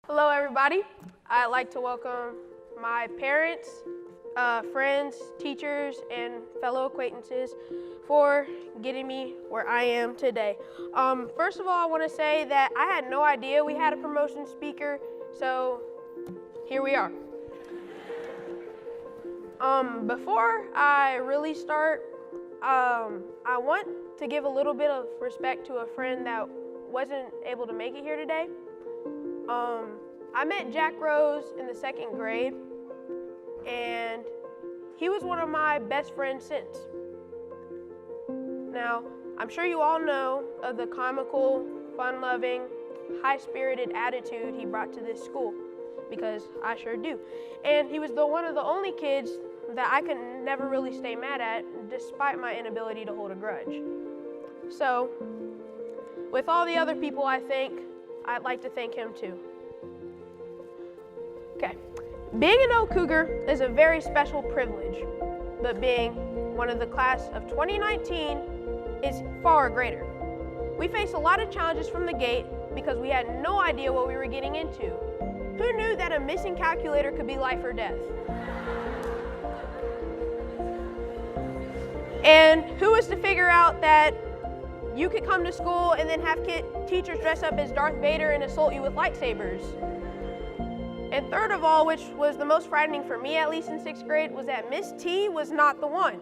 Hello, everybody. I'd like to welcome my parents, friends, teachers, and fellow acquaintances for getting me where I am today. First of all, I want to say that I had no idea we had a promotion speaker, so here we are. Before I really start, I want to give a little bit of respect to a friend that wasn't able to make it here today. I met Jack Rose in the 2nd grade, and he was one of my best friends since. Now, I'm sure you all know of the comical, fun-loving, high-spirited attitude he brought to this school, because I sure do. And he was one of the only kids that I could never really stay mad at, despite my inability to hold a grudge. So, with all the other people I thank, I'd like to thank him too. Okay, being an old Cougar is a very special privilege, but being one of the class of 2019 is far greater. We faced a lot of challenges from the gate because we had no idea what we were getting into. Who knew that a missing calculator could be life or death? And who was to figure out that you could come to school and then have teachers dress up as Darth Vader and assault you with lightsabers? And third of all, which was the most frightening for me, at least in 6th grade, was that Miss T was not the one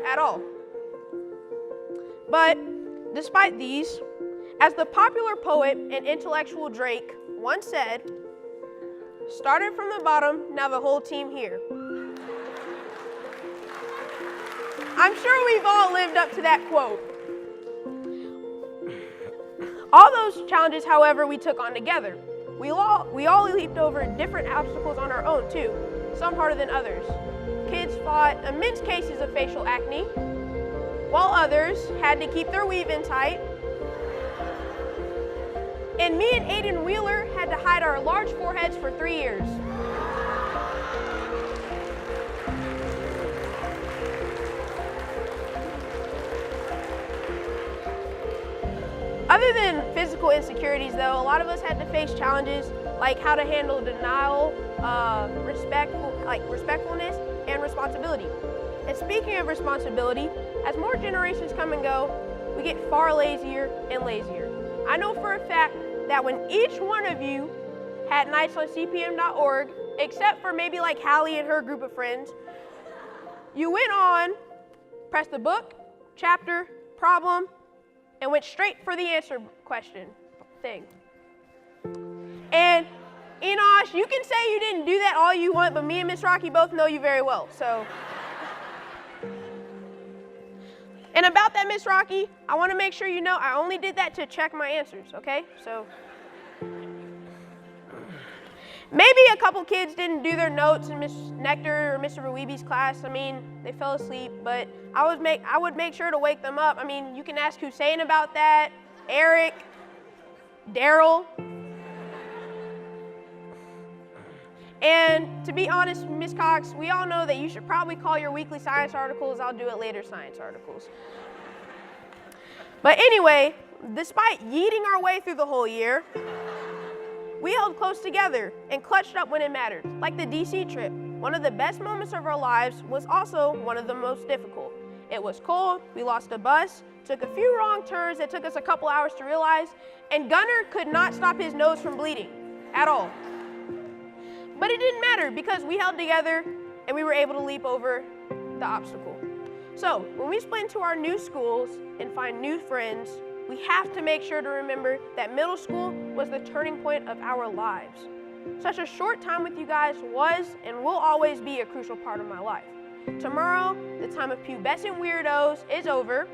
at all. But despite these, as the popular poet and intellectual Drake once said, started from the bottom, now the whole team here. I'm sure we've all lived up to that quote. All those challenges, however, we took on together. We all leaped over different obstacles on our own too, some harder than others. Kids fought immense cases of facial acne, while others had to keep their weave in tight. And me and Aiden Wheeler had to hide our large foreheads for 3 years. Other than physical insecurities, though, a lot of us had to face challenges like how to handle denial, respectfulness, and responsibility. And speaking of responsibility, as more generations come and go, we get far lazier and lazier. I know for a fact that when each one of you had nights on cpm.org, except for maybe like Hallie and her group of friends, you went on, pressed the book, chapter, problem, and went straight for the answer question thing. And Enosh, you can say you didn't do that all you want, but me and Miss Rocky both know you very well, so. And about that, Miss Rocky, I want to make sure you know I only did that to check my answers, okay? So. Maybe a couple kids didn't do their notes in Miss Nectar or Mr. Ruibi's class. I mean, they fell asleep, but I would make sure to wake them up. I mean, you can ask Hussein about that, Eric, Daryl. And to be honest, Miss Cox, we all know that you should probably call your weekly science articles. I'll do it later, science articles. But anyway, despite yeeting our way through the whole year, we held close together and clutched up when it mattered, like the DC trip. One of the best moments of our lives was also one of the most difficult. It was cold, we lost a bus, took a few wrong turns that took us a couple hours to realize, and Gunner could not stop his nose from bleeding at all. But it didn't matter because we held together and we were able to leap over the obstacle. So when we split into our new schools and find new friends, we have to make sure to remember that middle school was the turning point of our lives. Such a short time with you guys was and will always be a crucial part of my life. Tomorrow, the time of pubescent weirdos is over,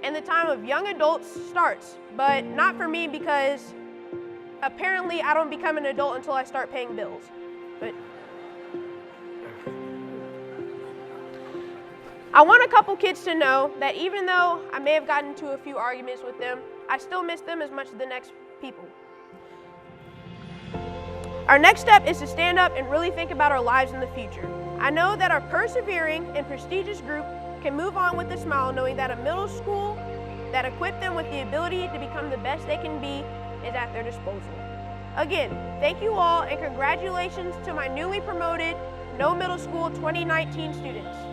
and the time of young adults starts, but not for me because apparently I don't become an adult until I start paying bills. But I want a couple kids to know that even though I may have gotten into a few arguments with them, I still miss them as much as the next people. Our next step is to stand up and really think about our lives in the future. I know that our persevering and prestigious group can move on with a smile knowing that a middle school that equipped them with the ability to become the best they can be is at their disposal. Again, thank you all and congratulations to my newly promoted No Middle School 2019 students.